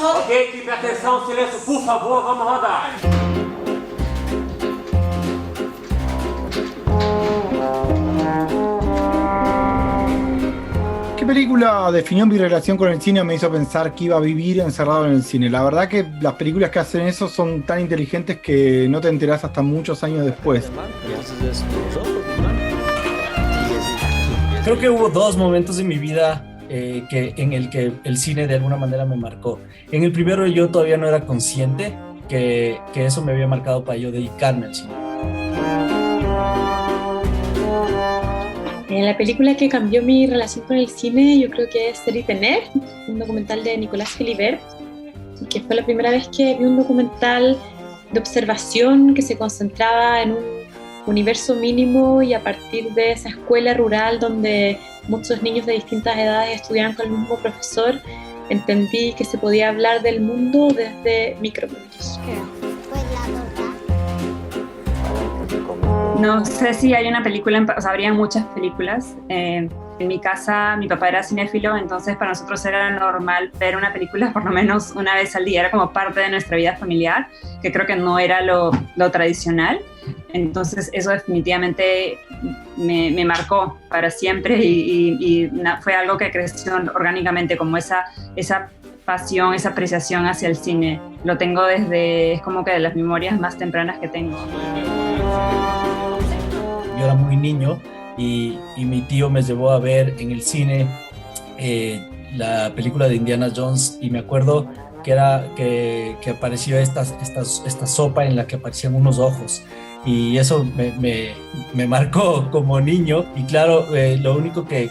roda. Ok, equipe, atenção, silêncio, por favor, vamos rodar. ¿Qué película definió mi relación con el cine o me hizo pensar que iba a vivir encerrado en el cine? La verdad que las películas que hacen eso son tan inteligentes que no te enterás hasta muchos años después. Creo que hubo dos momentos en mi vida en el que el cine de alguna manera me marcó. En el primero yo todavía no era consciente que eso me había marcado para yo dedicarme al cine. La película que cambió mi relación con el cine yo creo que es Ser y Tener, un documental de Nicolas Philibert, que fue la primera vez que vi un documental de observación que se concentraba en un universo mínimo y a partir de esa escuela rural donde muchos niños de distintas edades estudiaban con el mismo profesor, entendí que se podía hablar del mundo desde micromundos. No sé si hay una película, o sea, habría muchas películas. En mi casa, mi papá era cinéfilo, entonces para nosotros era normal ver una película por lo menos una vez al día. Era como parte de nuestra vida familiar, que creo que no era lo tradicional. Entonces eso definitivamente me marcó para siempre y fue algo que creció orgánicamente, como esa pasión, esa apreciación hacia el cine. Lo tengo es como que de las memorias más tempranas que tengo. Yo era muy niño y mi tío me llevó a ver en el cine la película de Indiana Jones y me acuerdo que apareció esta sopa en la que aparecían unos ojos y eso me marcó como niño y claro, lo único que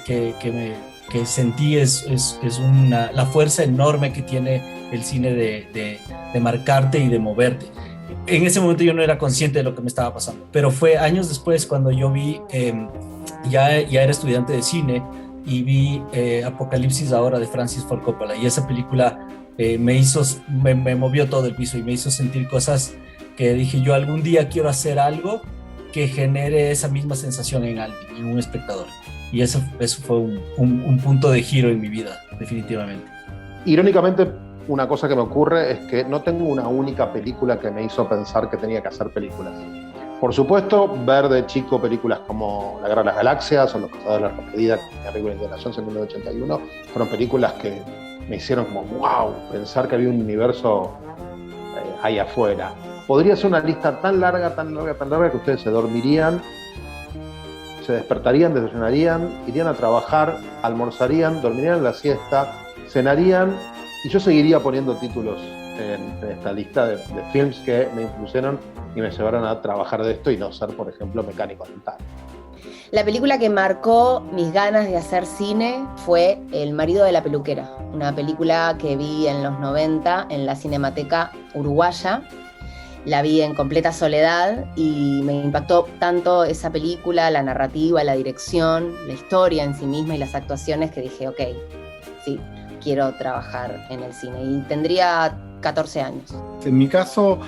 sentí es la fuerza enorme que tiene el cine de marcarte y de moverte. En ese momento yo no era consciente de lo que me estaba pasando, pero fue años después cuando yo vi, ya era estudiante de cine y vi Apocalipsis Ahora de Francis Ford Coppola y esa película me movió todo el piso y me hizo sentir cosas que dije yo algún día quiero hacer algo que genere esa misma sensación en alguien, en un espectador. Y eso fue un punto de giro en mi vida, definitivamente. Irónicamente, una cosa que me ocurre es que no tengo una única película que me hizo pensar que tenía que hacer películas. Por supuesto, ver de chico películas como La Guerra de las Galaxias o Los Cazadores de la Arca Perdida, la película de Indiana Jones en 1981, fueron películas que me hicieron como wow, pensar que había un universo ahí afuera. Podría ser una lista tan larga que ustedes se dormirían, se despertarían, desayunarían, irían a trabajar, almorzarían, dormirían en la siesta, cenarían y yo seguiría poniendo títulos en esta lista de films que me impulsaron y me llevaron a trabajar de esto y no ser, por ejemplo, mecánico dental. La película que marcó mis ganas de hacer cine fue El marido de la peluquera, una película que vi en los 90 en la Cinemateca Uruguaya. La vi en completa soledad y me impactó tanto esa película, la narrativa, la dirección, la historia en sí misma y las actuaciones que dije, ok, sí, quiero trabajar en el cine. Y tendría 14 años. En mi caso,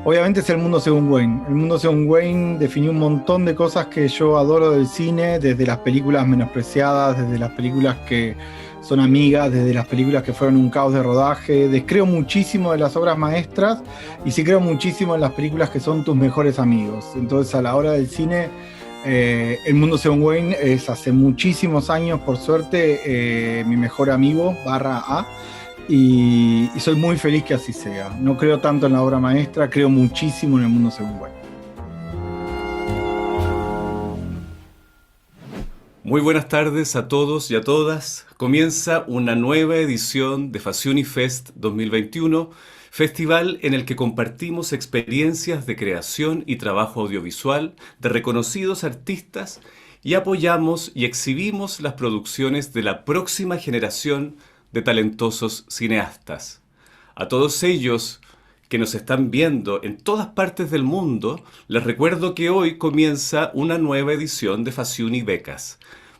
obviamente es El mundo según Wayne. El mundo según Wayne definió un montón de cosas que yo adoro del cine, desde las películas menospreciadas, desde las películas que son amigas, desde las películas que fueron un caos de rodaje. Descreo muchísimo de las obras maestras y sí creo muchísimo en las películas que son tus mejores amigos. Entonces, a la hora del cine, El mundo según Wayne es hace muchísimos años, por suerte, mi mejor amigo /A. Y soy muy feliz que así sea. No creo tanto en la obra maestra, creo muchísimo en El mundo según Wayne. Muy buenas tardes a todos y a todas. Comienza una nueva edición de Fasciuni Fest 2021, festival en el que compartimos experiencias de creación y trabajo audiovisual de reconocidos artistas y apoyamos y exhibimos las producciones de la próxima generación de talentosos cineastas. A todos ellos que nos están viendo en todas partes del mundo, les recuerdo que hoy comienza una nueva edición de Fasciuni Becas.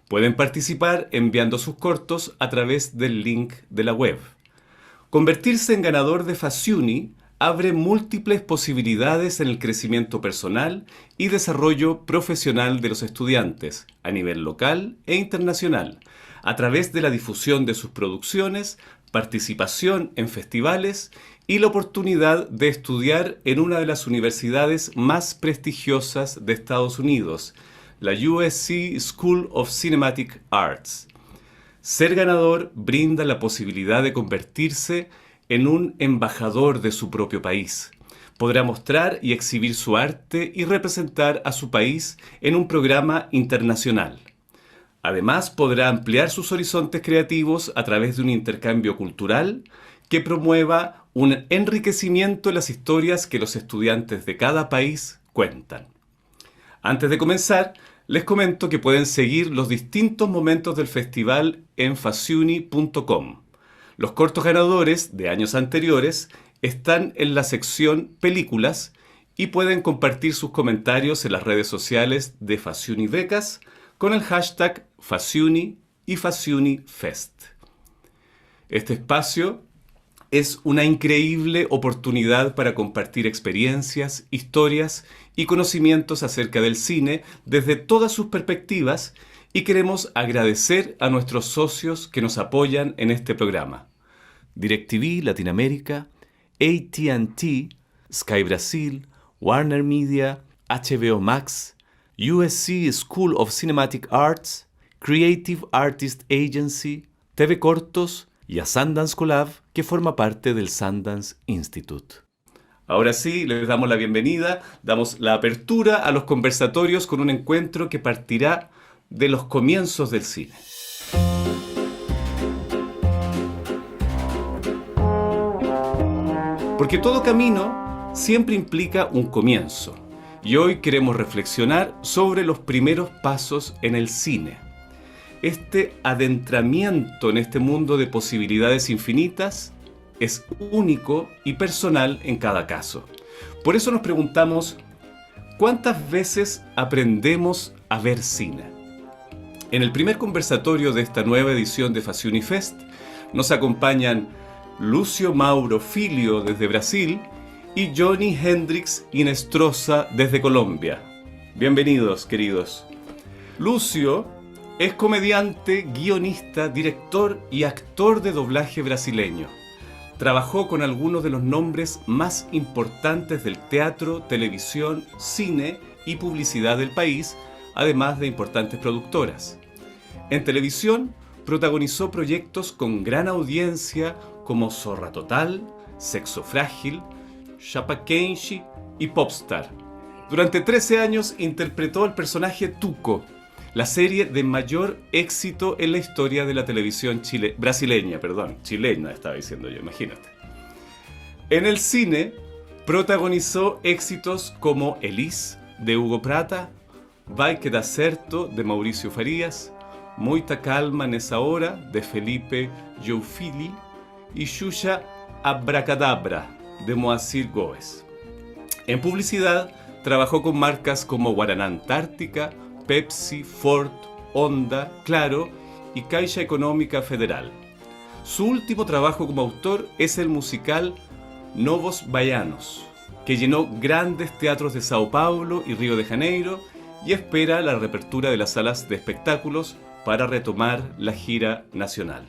Pueden participar enviando sus cortos a través del link de la web. Convertirse en ganador de Fasciuni abre múltiples posibilidades en el crecimiento personal y desarrollo profesional de los estudiantes a nivel local e internacional, a través de la difusión de sus producciones participación en festivales y la oportunidad de estudiar en una de las universidades más prestigiosas de Estados Unidos, la USC School of Cinematic Arts. Ser ganador brinda la posibilidad de convertirse en un embajador de su propio país. Podrá mostrar y exhibir su arte y representar a su país en un programa internacional. Además, podrá ampliar sus horizontes creativos a través de un intercambio cultural que promueva un enriquecimiento en las historias que los estudiantes de cada país cuentan. Antes de comenzar, les comento que pueden seguir los distintos momentos del festival en fasciuni.com. Los cortos ganadores de años anteriores están en la sección Películas y pueden compartir sus comentarios en las redes sociales de Fasciuni Becas con el hashtag Fasciuni y FasciuniFest. Este espacio es una increíble oportunidad para compartir experiencias, historias y conocimientos acerca del cine desde todas sus perspectivas y queremos agradecer a nuestros socios que nos apoyan en este programa. DirecTV Latinoamérica, AT&T, Sky Brasil, Warner Media, HBO Max, USC School of Cinematic Arts, Creative Artist Agency, TV Cortos y a Sundance Collab, que forma parte del Sundance Institute. Ahora sí, les damos la bienvenida, damos la apertura a los conversatorios con un encuentro que partirá de los comienzos del cine. Porque todo camino siempre implica un comienzo, y hoy queremos reflexionar sobre los primeros pasos en el cine. Este adentramiento en este mundo de posibilidades infinitas es único y personal en cada caso. Por eso nos preguntamos, ¿cuántas veces aprendemos a ver cine? En el primer conversatorio de esta nueva edición de Fasciuni Fest nos acompañan Lúcio Mauro Filho desde Brasil y Johnny Hendrix Inestrosa desde Colombia. Bienvenidos, queridos. Lúcio es comediante, guionista, director y actor de doblaje brasileño. Trabajó con algunos de los nombres más importantes del teatro, televisión, cine y publicidad del país, además de importantes productoras. En televisión, protagonizó proyectos con gran audiencia como Zorra Total, Sexo Frágil, Chapa Kenshi y Popstar. Durante 13 años interpretó al personaje Tuco, la serie de mayor éxito en la historia de la televisión chilena, estaba diciendo yo, imagínate. En el cine, protagonizó éxitos como Elis, de Hugo Prata, Vai que dá certo, de Mauricio Farías, Muita calma nessa hora, de Felipe Giuffili, y Xuxa Abracadabra, de Moacir Góez. En publicidad, trabajó con marcas como Guaraná Antártica, Pepsi, Ford, Honda, Claro y Caixa Económica Federal. Su último trabajo como autor es el musical Novos Baianos, que llenó grandes teatros de Sao Paulo y Río de Janeiro y espera la reapertura de las salas de espectáculos para retomar la gira nacional.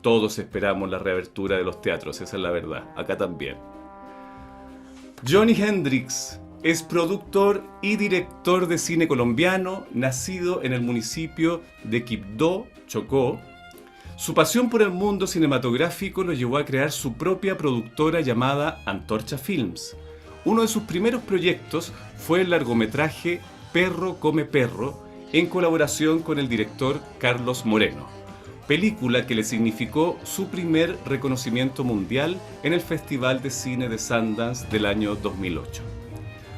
Todos esperamos la reapertura de los teatros, esa es la verdad, acá también. Johnny Hendrix es productor y director de cine colombiano, nacido en el municipio de Quibdó, Chocó. Su pasión por el mundo cinematográfico lo llevó a crear su propia productora llamada Antorcha Films. Uno de sus primeros proyectos fue el largometraje Perro come perro, en colaboración con el director Carlos Moreno, película que le significó su primer reconocimiento mundial en el Festival de Cine de Sundance del año 2008.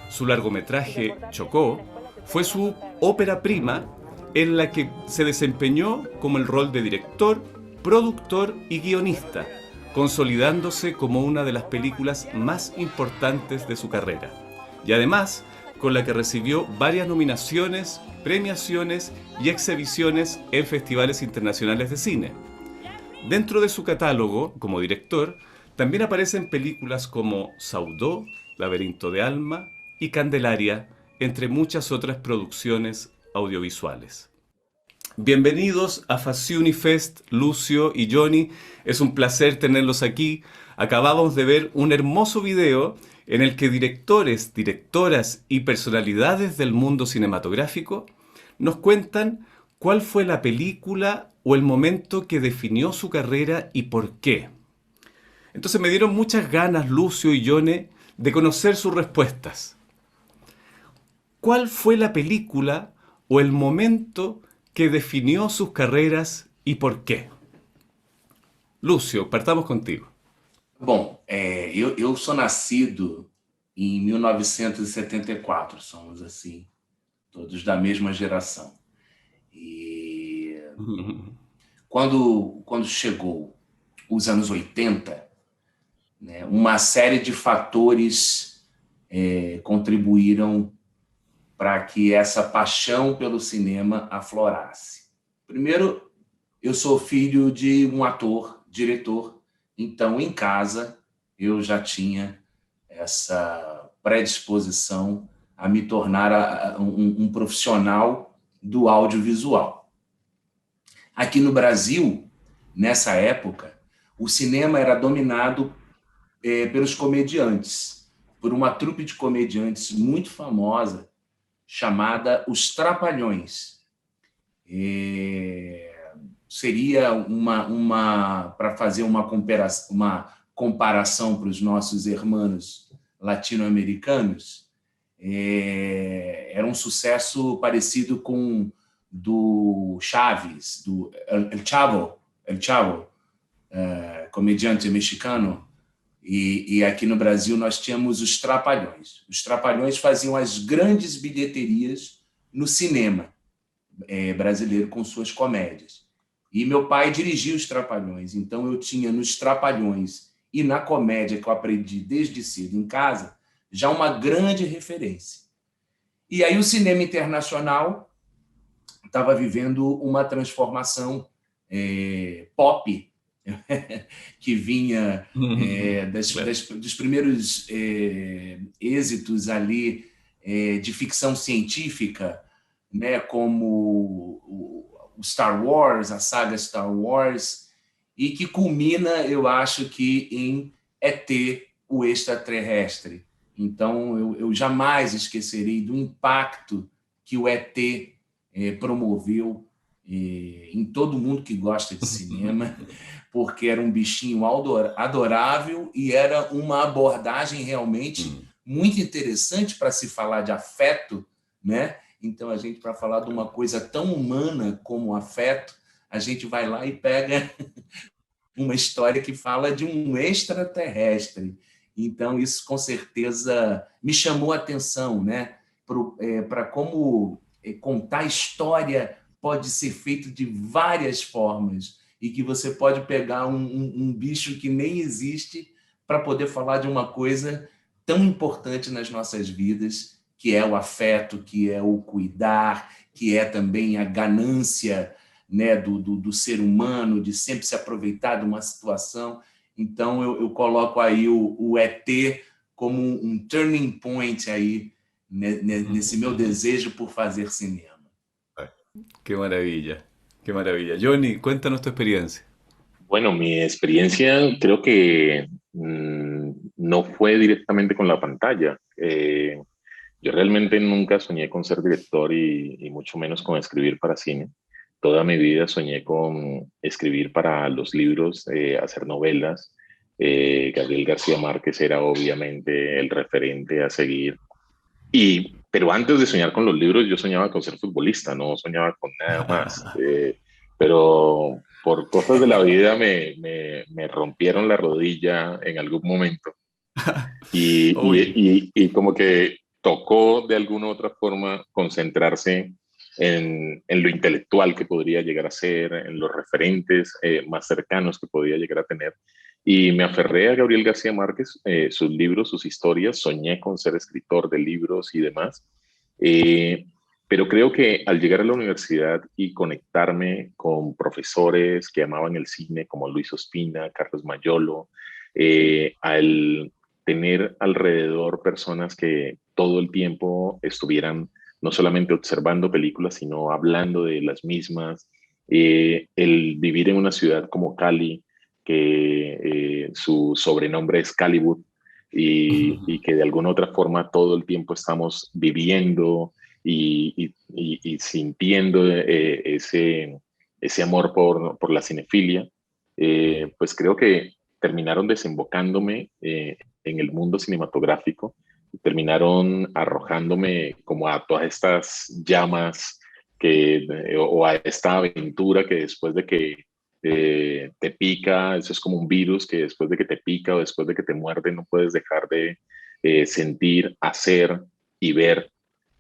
Su largometraje Chocó fue su ópera prima en la que se desempeñó como el rol de director, productor y guionista, consolidándose como una de las películas más importantes de su carrera, y además con la que recibió varias nominaciones, premiaciones y exhibiciones en festivales internacionales de cine. Dentro de su catálogo, como director, también aparecen películas como Saudó, Laberinto de Alma y Candelaria, entre muchas otras producciones audiovisuales. Bienvenidos a Fasciuni Fest, Lucio y Johnny. Es un placer tenerlos aquí. Acabamos de ver un hermoso video en el que directores, directoras y personalidades del mundo cinematográfico nos cuentan cuál fue la película o el momento que definió su carrera y por qué. Entonces me dieron muchas ganas, Lucio y Johnny, de conocer sus respuestas. ¿Cuál fue la película o el momento que definió sus carreras y por qué? Lúcio, partamos contigo. Bom, eu sou nascido em 1974, somos assim, todos da mesma geração. E quando chegou os anos 80, né, uma série de fatores contribuíram para que essa paixão pelo cinema aflorasse. Primeiro, eu sou filho de um ator, diretor, então em casa eu já tinha essa predisposição a me tornar um profissional do audiovisual. Aqui no Brasil, nessa época, o cinema era dominado pelos comediantes, por uma trupe de comediantes muito famosa, chamada Os Trapalhões. Seria para fazer uma comparação para os nossos irmãos latino-americanos, era um sucesso parecido com do Chaves, do El Chavo, comediante mexicano. E aqui no Brasil nós tínhamos os Trapalhões. Os Trapalhões faziam as grandes bilheterias no cinema brasileiro com suas comédias. E meu pai dirigia os Trapalhões, então eu tinha nos Trapalhões e na comédia que eu aprendi desde cedo em casa, já uma grande referência. E aí o cinema internacional estava vivendo uma transformação pop, que vinha dos primeiros êxitos ali de ficção científica, né, como o Star Wars, a saga Star Wars, e que culmina, eu acho que, em ET, o extraterrestre. Então, eu jamais esquecerei do impacto que o ET promoveu em todo mundo que gosta de cinema, porque era um bichinho adorável e era uma abordagem realmente muito interessante para se falar de afeto, né? Então, a gente, para falar de uma coisa tão humana como o afeto, a gente vai lá e pega uma história que fala de um extraterrestre. Então, isso, com certeza, me chamou a atenção, né? Para como contar história pode ser feito de várias formas e que você pode pegar um bicho que nem existe para poder falar de uma coisa tão importante nas nossas vidas, que é o afeto, que é o cuidar, que é também a ganância, né, do ser humano, de sempre se aproveitar de uma situação. Então, eu coloco aí o ET como um turning point aí, nesse meu desejo por fazer cinema. Qué maravilla, qué maravilla. Johnny, cuéntanos tu experiencia. Bueno, mi experiencia creo que no fue directamente con la pantalla. Yo realmente nunca soñé con ser director y mucho menos con escribir para cine. Toda mi vida soñé con escribir para los libros, hacer novelas. Gabriel García Márquez era obviamente el referente a seguir. Pero antes de soñar con los libros, yo soñaba con ser futbolista, no soñaba con nada más. Pero por cosas de la vida me rompieron la rodilla en algún momento. Y como que tocó de alguna u otra forma concentrarse en lo intelectual que podría llegar a ser, en los referentes más cercanos que podía llegar a tener. Y me aferré a Gabriel García Márquez, sus libros, sus historias, soñé con ser escritor de libros y demás. Pero creo que al llegar a la universidad y conectarme con profesores que amaban el cine, como Luis Ospina, Carlos Mayolo, al tener alrededor personas que todo el tiempo estuvieran no solamente observando películas, sino hablando de las mismas. El vivir en una ciudad como Cali, que su sobrenombre es Callywood, y que de alguna otra forma todo el tiempo estamos viviendo y sintiendo ese amor por la cinefilia, pues creo que terminaron desembocándome en el mundo cinematográfico, y terminaron arrojándome como a todas estas llamas o a esta aventura que después de que te pica, eso es como un virus que después de que te pica o después de que te muerde no puedes dejar de sentir, hacer y ver.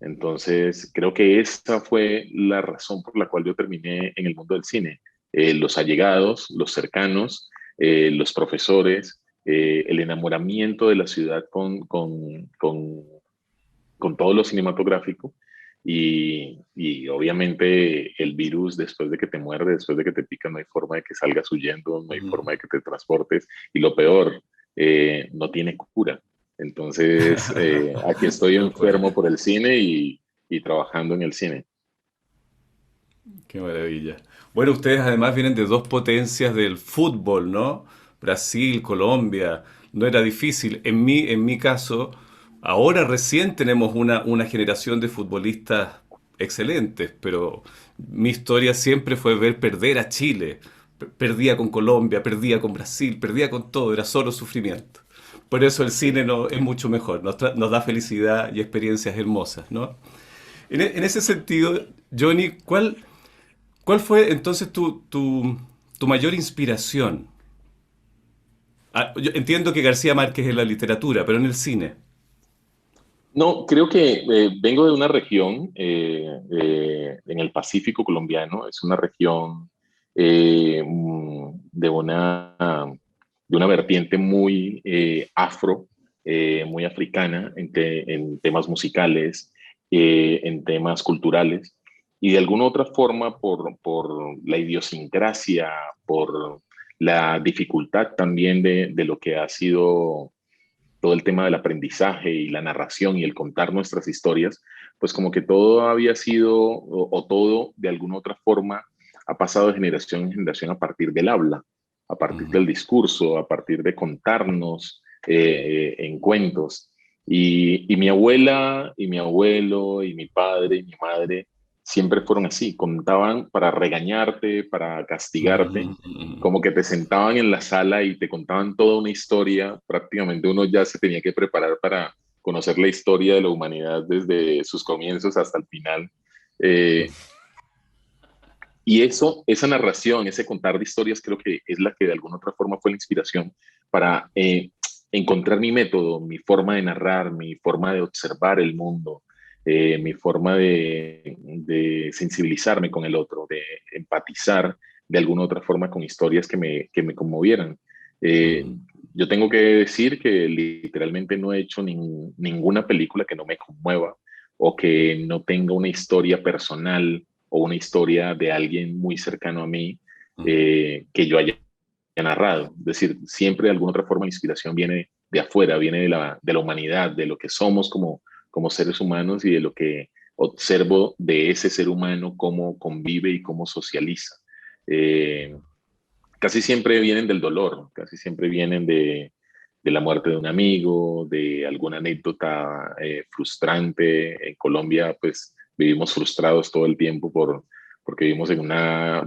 Entonces, creo que esa fue la razón por la cual yo terminé en el mundo del cine. Los allegados, los cercanos, los profesores, el enamoramiento de la ciudad con todo lo cinematográfico y obviamente el virus después de que te muerde, después de que te pica, no hay forma de que salgas huyendo, no hay forma de que te transportes y lo peor, no tiene cura. Entonces, aquí estoy enfermo por el cine y trabajando en el cine. Qué maravilla. Bueno, ustedes además vienen de dos potencias del fútbol, ¿no? Brasil, Colombia. No era difícil. En mi caso, ahora recién tenemos una generación de futbolistas excelentes, pero mi historia siempre fue ver perder a Chile. Perdía con Colombia, perdía con Brasil, perdía con todo, era solo sufrimiento. Por eso el cine no, es mucho mejor, nos da felicidad y experiencias hermosas, ¿no? En ese sentido, Johnny, ¿cuál fue entonces tu mayor inspiración? Yo entiendo que García Márquez es la literatura, pero en el cine. No, creo que vengo de una región en el Pacífico colombiano, es una región de una vertiente muy afro, muy africana en temas musicales, en temas culturales, y de alguna otra forma por la idiosincrasia, por la dificultad también de lo que ha sido todo el tema del aprendizaje y la narración y el contar nuestras historias, pues como que todo había sido, o todo de alguna otra forma ha pasado de generación en generación a partir del habla, a partir del discurso, a partir de contarnos en cuentos. Y mi abuela y mi abuelo y mi padre y mi madre siempre fueron así, contaban para regañarte, para castigarte, como que te sentaban en la sala y te contaban toda una historia, prácticamente uno ya se tenía que preparar para conocer la historia de la humanidad desde sus comienzos hasta el final. Y esa narración, ese contar de historias, creo que es la que de alguna otra forma fue la inspiración para encontrar mi método, mi forma de narrar, mi forma de observar el mundo, mi forma de sensibilizarme con el otro, de empatizar de alguna otra forma con historias que me conmovieran. Yo tengo que decir que literalmente no he hecho ninguna película que no me conmueva o que no tenga una historia personal o una historia de alguien muy cercano a mí que yo haya narrado. Es decir, siempre de alguna otra forma la inspiración viene de afuera, viene de la humanidad, de lo que somos como seres humanos y de lo que observo de ese ser humano, cómo convive y cómo socializa. Casi siempre vienen del dolor, casi siempre vienen de la muerte de un amigo, de alguna anécdota frustrante. En Colombia, pues vivimos frustrados todo el tiempo porque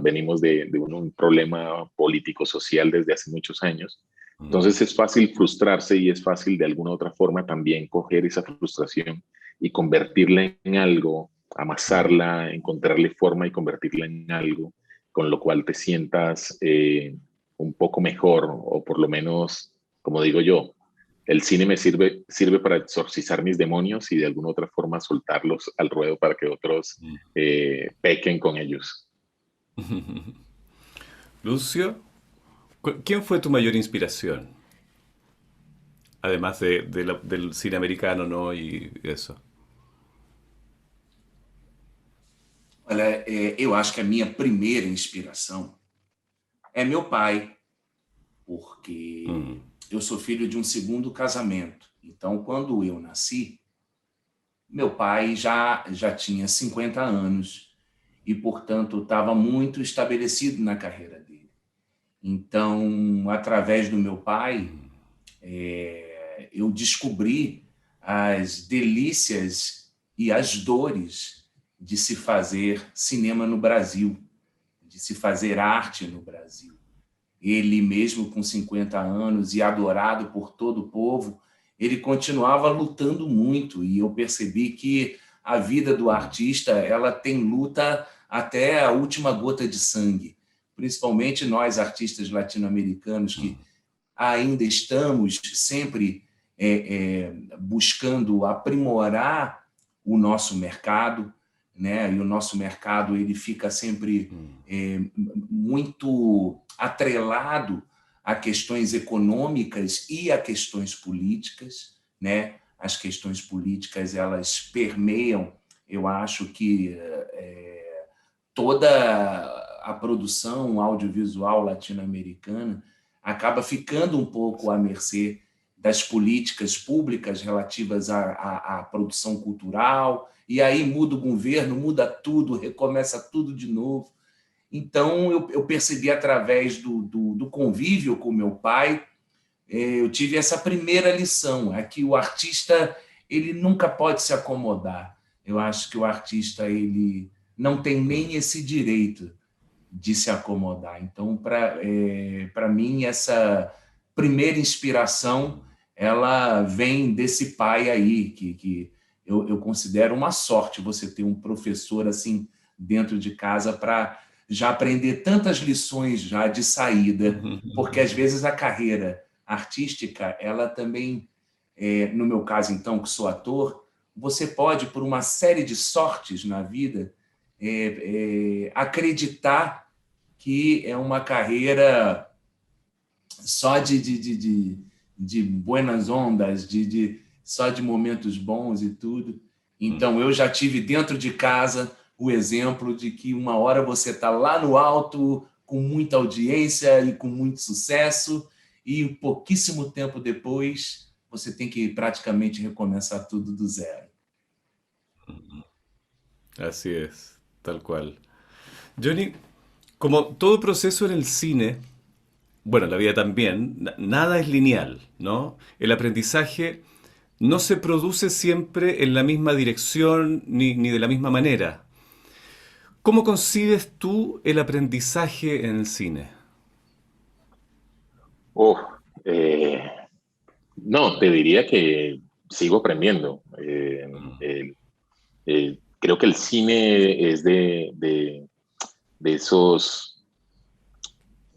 venimos de un problema político-social desde hace muchos años. Entonces es fácil frustrarse y es fácil de alguna otra forma también coger esa frustración y convertirla en algo, amasarla, encontrarle forma y convertirla en algo con lo cual te sientas un poco mejor o por lo menos, como digo yo, el cine me sirve para exorcizar mis demonios y de alguna otra forma soltarlos al ruedo para que otros pequen con ellos. Lucio, ¿quién fue tu mayor inspiración? Además del cine americano, ¿no? Y eso. Olha, eu acho que a minha primeira inspiração é meu pai, porque eu sou filho de um segundo casamento. Então, quando eu nasci, meu pai já tinha 50 anos e, portanto, estava muito estabelecido na carreira dele. Então, através do meu pai, eu descobri as delícias e as dores de se fazer cinema no Brasil, de se fazer arte no Brasil. Ele, mesmo com 50 anos e adorado por todo o povo, ele continuava lutando muito, e eu percebi que a vida do artista ela tem luta até a última gota de sangue, principalmente nós, artistas latino-americanos, que ainda estamos sempre buscando aprimorar o nosso mercado, né? E o nosso mercado ele fica sempre muito atrelado a questões econômicas e a questões políticas, né? As questões políticas elas permeiam, eu acho que toda a produção audiovisual latino-americana acaba ficando um pouco à mercê das políticas públicas relativas à produção cultural, e aí muda o governo, muda tudo, recomeça tudo de novo. Então, eu percebi através do convívio com meu pai, eu tive essa primeira lição, é que o artista ele nunca pode se acomodar. Eu acho que o artista ele não tem nem esse direito de se acomodar. Então, para mim, essa primeira inspiração ela vem desse pai aí, que eu considero uma sorte você ter um professor assim dentro de casa para já aprender tantas lições já de saída, porque às vezes a carreira artística, ela também, no meu caso então, que sou ator, você pode, por uma série de sortes na vida, acreditar que é uma carreira só de buenas ondas, só de momentos bons e tudo. Então, eu já tive dentro de casa o exemplo de que uma hora você está lá no alto, com muita audiência e com muito sucesso, e pouquíssimo tempo depois você tem que praticamente recomeçar tudo do zero. Así es, tal cual. Johnny, como todo proceso en el cine, bueno, la vida también, nada es lineal, ¿no? El aprendizaje no se produce siempre en la misma dirección ni de la misma manera. ¿Cómo concibes tú el aprendizaje en el cine? No, te diría que sigo aprendiendo. Creo que el cine es de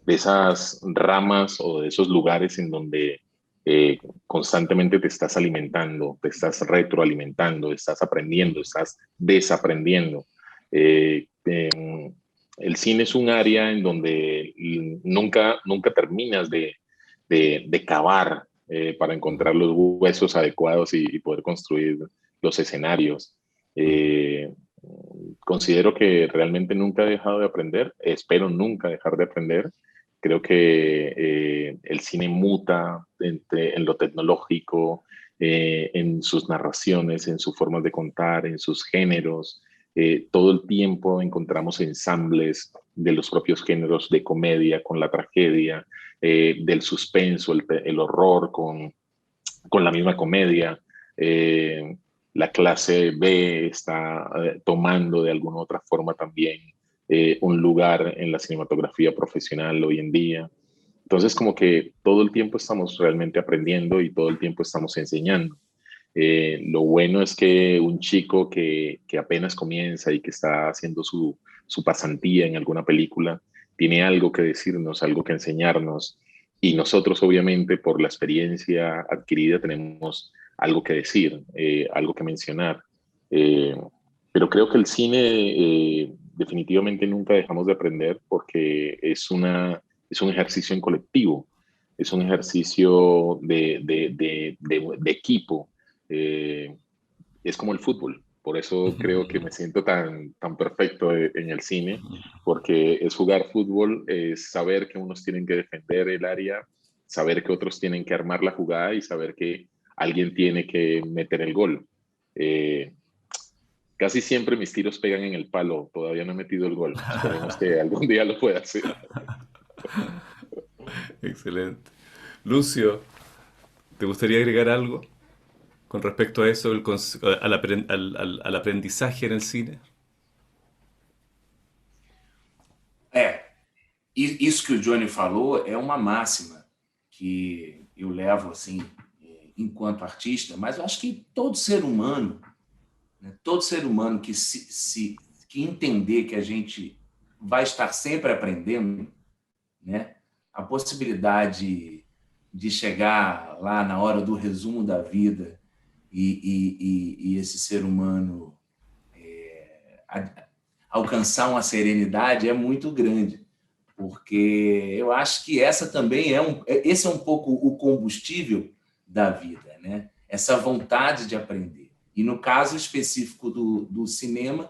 esas ramas o de esos lugares en donde constantemente te estás alimentando, te estás retroalimentando, estás aprendiendo, estás desaprendiendo. El cine es un área en donde nunca terminas de cavar para encontrar los huesos adecuados y poder construir los escenarios. Considero que realmente nunca he dejado de aprender, espero nunca dejar de aprender. Creo que el cine muta en lo tecnológico, en sus narraciones, en sus formas de contar, en sus géneros. Todo el tiempo encontramos ensambles de los propios géneros de comedia con la tragedia, del suspenso, el horror con la misma comedia. La clase B está tomando de alguna u otra forma también un lugar en la cinematografía profesional hoy en día. Entonces, como que todo el tiempo estamos realmente aprendiendo y todo el tiempo estamos enseñando. Lo bueno es que un chico que apenas comienza y que está haciendo su pasantía en alguna película, tiene algo que decirnos, algo que enseñarnos, y nosotros obviamente por la experiencia adquirida tenemos algo que decir, algo que mencionar. Pero creo que el cine definitivamente nunca dejamos de aprender porque es un ejercicio en colectivo, es un ejercicio de equipo. Es como el fútbol, por eso creo que me siento tan perfecto en el cine, porque es jugar fútbol, es saber que unos tienen que defender el área, saber que otros tienen que armar la jugada y saber que alguien tiene que meter el gol. casi siempre mis tiros pegan en el palo. Todavía no he metido el gol. Esperemos que algún día lo pueda hacer. Excelente. Lucio, ¿te gustaría agregar algo con respecto a eso, al aprendizaje en el cine? Isso que o Johnny falou é uma máxima que eu levo assim, enquanto artista, mas eu acho que todo ser humano, né, todo ser humano que que entender que a gente vai estar sempre aprendendo, né, a possibilidade de chegar lá na hora do resumo da vida e esse ser humano alcançar uma serenidade é muito grande, porque eu acho que essa também esse é um pouco o combustível da vida, né? Essa vontade de aprender. E no caso específico do cinema,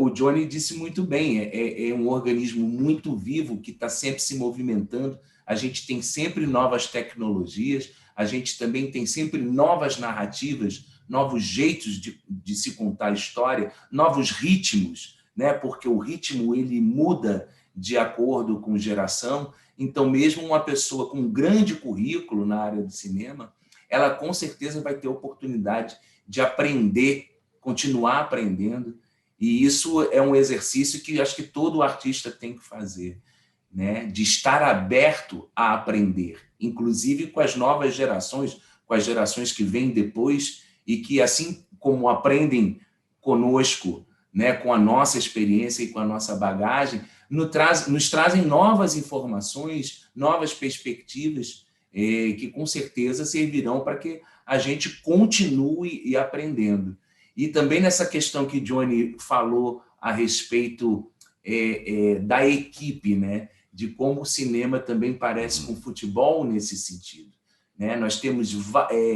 o Johnny disse muito bem, é um organismo muito vivo que está sempre se movimentando, a gente tem sempre novas tecnologias, a gente também tem sempre novas narrativas, novos jeitos de se contar a história, novos ritmos, né? Porque o ritmo ele muda de acordo com geração. Então, mesmo uma pessoa com um grande currículo na área do cinema, ela com certeza vai ter oportunidade de aprender, continuar aprendendo, e isso é um exercício que acho que todo artista tem que fazer, né? De estar aberto a aprender, inclusive com as novas gerações, com as gerações que vêm depois e que, assim como aprendem conosco, né, com a nossa experiência e com a nossa bagagem, nos trazem novas informações, novas perspectivas, que com certeza servirão para que a gente continue aprendendo. E também nessa questão que Johnny falou a respeito da equipe, né, de como o cinema também parece com futebol nesse sentido, né? Nós temos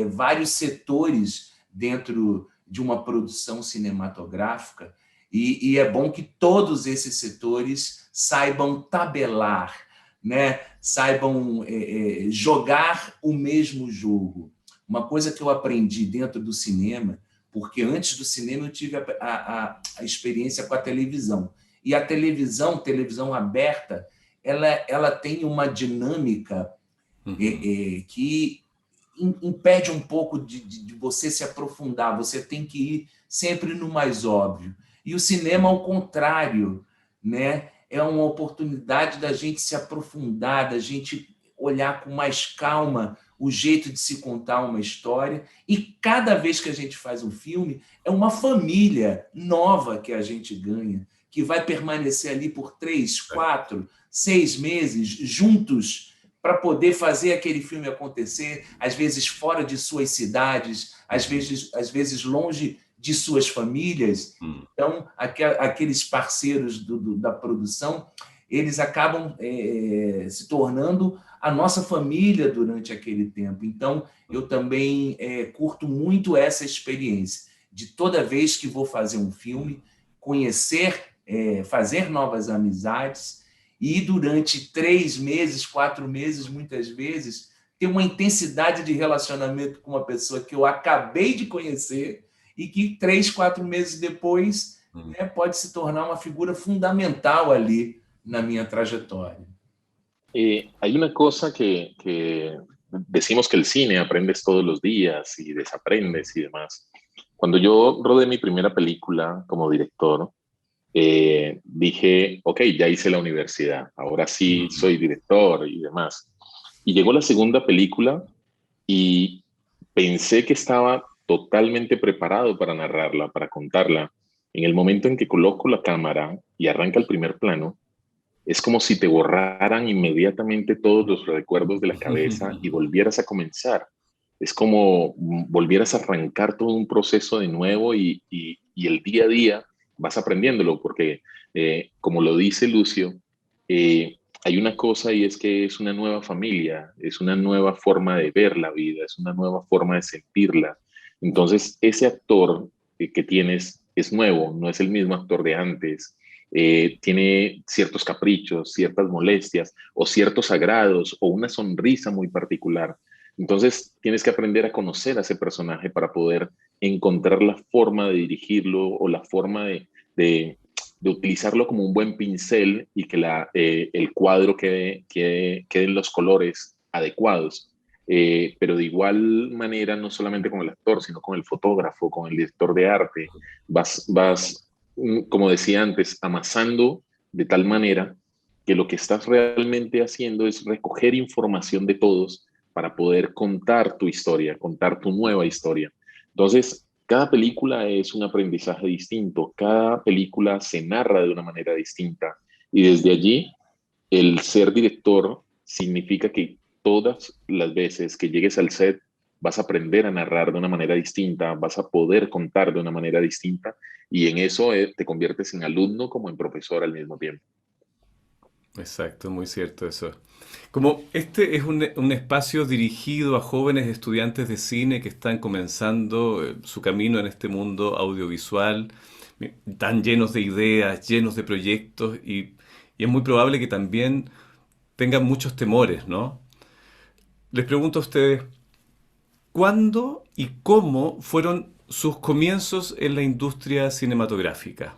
vários setores dentro de uma produção cinematográfica e é bom que todos esses setores saibam tabelar, né? Saibam jogar o mesmo jogo. Uma coisa que eu aprendi dentro do cinema, porque antes do cinema eu tive a experiência com a televisão. E a televisão aberta, ela tem uma dinâmica que impede um pouco de você se aprofundar, você tem que ir sempre no mais óbvio. E o cinema, ao contrário, né? É uma oportunidade da gente se aprofundar, da gente olhar com mais calma o jeito de se contar uma história, e cada vez que a gente faz um filme, é uma família nova que a gente ganha, que vai permanecer ali por 3, 4, 6 meses juntos para poder fazer aquele filme acontecer, às vezes fora de suas cidades, às vezes longe de suas famílias. Então, aqueles parceiros da produção, eles acabam se tornando a nossa família durante aquele tempo. Então, eu também curto muito essa experiência, de toda vez que vou fazer um filme, conhecer, fazer novas amizades, e durante 3 meses, 4 meses, muitas vezes, ter uma intensidade de relacionamento com uma pessoa que eu acabei de conhecer e que 3, 4 meses depois, né, pode se tornar uma figura fundamental ali na minha trajetória. Hay una cosa que decimos que el cine aprendes todos los días y desaprendes y demás. Cuando yo rodé mi primera película como director, dije, ok, ya hice la universidad, ahora sí soy director y demás. Y llegó la segunda película y pensé que estaba totalmente preparado para narrarla, para contarla. En el momento en que coloco la cámara y arranca el primer plano, es como si te borraran inmediatamente todos los recuerdos de la cabeza y volvieras a comenzar. Es como volvieras a arrancar todo un proceso de nuevo y el día a día vas aprendiéndolo, porque como lo dice Lucio, hay una cosa, y es que es una nueva familia, es una nueva forma de ver la vida, es una nueva forma de sentirla. Entonces, ese actor que tienes es nuevo, no es el mismo actor de antes. Tiene ciertos caprichos, ciertas molestias o ciertos agrados o una sonrisa muy particular. Entonces tienes que aprender a conocer a ese personaje para poder encontrar la forma de dirigirlo o la forma de utilizarlo como un buen pincel y que el cuadro queden los colores adecuados. Pero de igual manera, no solamente con el actor, sino con el fotógrafo, con el director de arte, vas, como decía antes, amasando de tal manera que lo que estás realmente haciendo es recoger información de todos para poder contar tu historia, contar tu nueva historia. Entonces, cada película es un aprendizaje distinto, cada película se narra de una manera distinta y desde allí el ser director significa que todas las veces que llegues al set vas a aprender a narrar de una manera distinta, vas a poder contar de una manera distinta y en eso te conviertes en alumno como en profesor al mismo tiempo. Exacto, muy cierto eso. Como este es un espacio dirigido a jóvenes estudiantes de cine que están comenzando su camino en este mundo audiovisual, tan llenos de ideas, llenos de proyectos y es muy probable que también tengan muchos temores, ¿no? Les pregunto a ustedes, ¿cuándo y cómo fueron sus comienzos en la industria cinematográfica?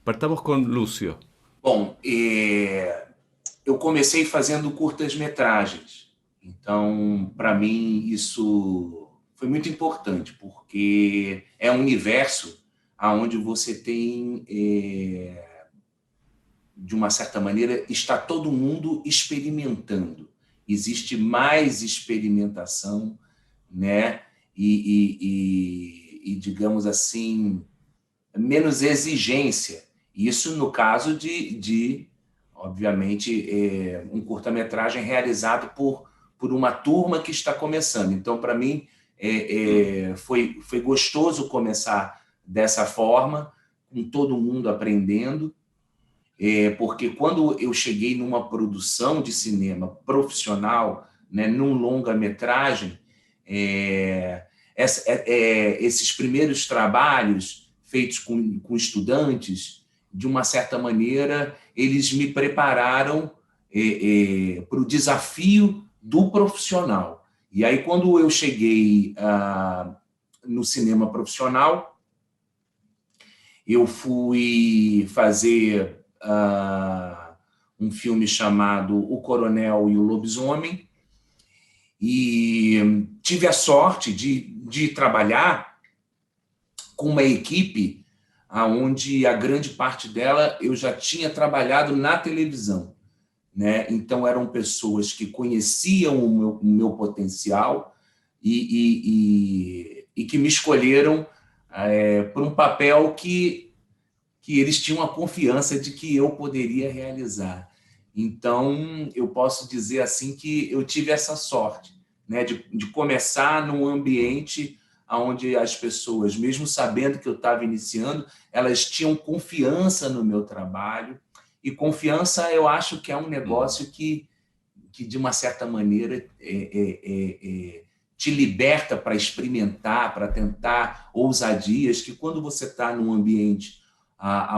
Partamos con Lúcio. Bom, eu comecei fazendo curtas-metragens. Então, para mim, isso foi muito importante, porque é um universo onde você tem, de uma certa maneira, está todo mundo experimentando. Existe mais experimentação, né? E digamos assim, menos exigência. Isso no caso obviamente, um curta-metragem realizado por uma turma que está começando. Então, para mim, foi gostoso começar dessa forma, com todo mundo aprendendo, porque quando eu cheguei numa produção de cinema profissional, né, num longa-metragem, esses primeiros trabalhos feitos com estudantes, de uma certa maneira, eles me prepararam para o desafio do profissional. E aí, quando eu cheguei no cinema profissional, eu fui fazer um filme chamado O Coronel e o Lobisomem e tive a sorte de trabalhar com uma equipe onde a grande parte dela eu já tinha trabalhado na televisão, né? Então, eram pessoas que conheciam o meu potencial e que me escolheram por um papel que eles tinham a confiança de que eu poderia realizar. Então, eu posso dizer assim que eu tive essa sorte, né, de começar num ambiente onde as pessoas, mesmo sabendo que eu estava iniciando, elas tinham confiança no meu trabalho. E confiança, eu acho que é um negócio que de uma certa maneira, te liberta para experimentar, para tentar ousadias, que quando você está num ambiente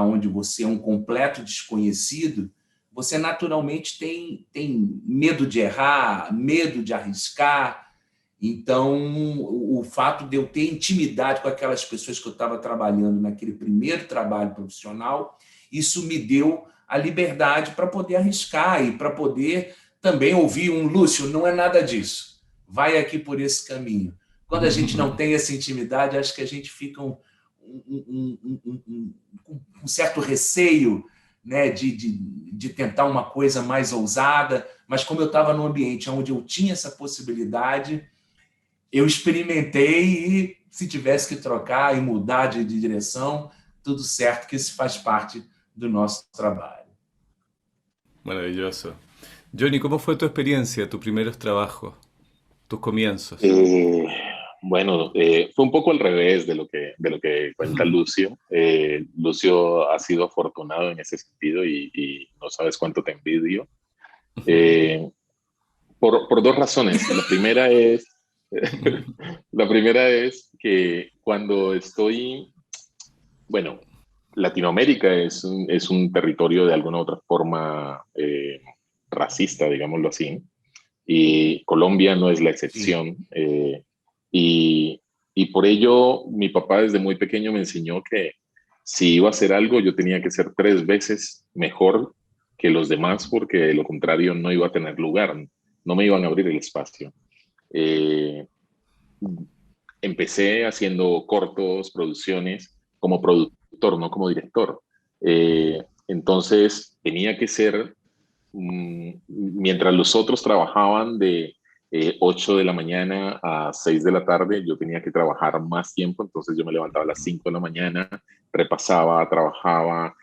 onde você é um completo desconhecido, você naturalmente tem medo de errar, medo de arriscar. Então, o fato de eu ter intimidade com aquelas pessoas que eu estava trabalhando naquele primeiro trabalho profissional, isso me deu a liberdade para poder arriscar e para poder também ouvir Lúcio, não é nada disso, vai aqui por esse caminho. Quando a gente não tem essa intimidade, acho que a gente fica com um certo receio, né, de tentar uma coisa mais ousada, mas como eu estava num ambiente onde eu tinha essa possibilidade, eu experimentei e se tivesse que trocar e mudar de direção, tudo certo, que isso faz parte do nosso trabalho. Maravilloso. Johnny, ¿cómo fue tu experiencia, tus primeros trabajos, tus comienzos? Bueno, fue un poco al revés de lo que cuenta Lucio. Lucio ha sido afortunado en ese sentido y no sabes cuánto te envidio. Por dos razones. La primera es que cuando estoy, bueno, Latinoamérica es un territorio de alguna u otra forma racista, digámoslo así, y Colombia no es la excepción. Y y por ello mi papá desde muy pequeño me enseñó que si iba a hacer algo yo tenía que ser 3 veces mejor que los demás, porque de lo contrario no iba a tener lugar, no me iban a abrir el espacio. Eh, Empecé haciendo cortos, producciones, como productor, no como director. Entonces tenía que ser, mientras los otros trabajaban de 8 de la mañana a 6 de la tarde, yo tenía que trabajar más tiempo, entonces yo me levantaba a las 5 de la mañana, repasaba, trabajaba,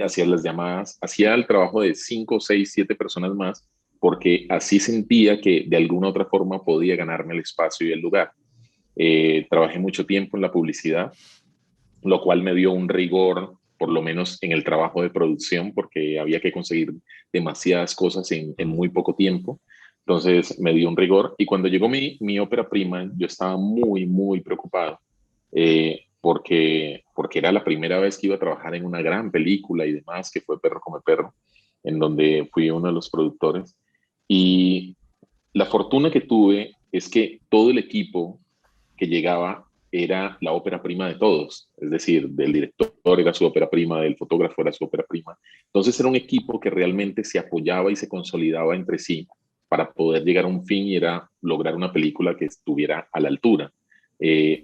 hacía las llamadas, hacía el trabajo de 5, 6, 7 personas más, porque así sentía que de alguna otra forma podía ganarme el espacio y el lugar. Trabajé mucho tiempo en la publicidad, lo cual me dio un rigor, por lo menos en el trabajo de producción, porque había que conseguir demasiadas cosas en muy poco tiempo. Entonces me dio un rigor, y cuando llegó mi ópera prima, yo estaba muy, muy preocupado, porque era la primera vez que iba a trabajar en una gran película y demás, que fue Perro come perro, en donde fui uno de los productores. Y la fortuna que tuve es que todo el equipo que llegaba era la ópera prima de todos, es decir, del director era su ópera prima, del fotógrafo era su ópera prima. Entonces era un equipo que realmente se apoyaba y se consolidaba entre sí para poder llegar a un fin, y era lograr una película que estuviera a la altura.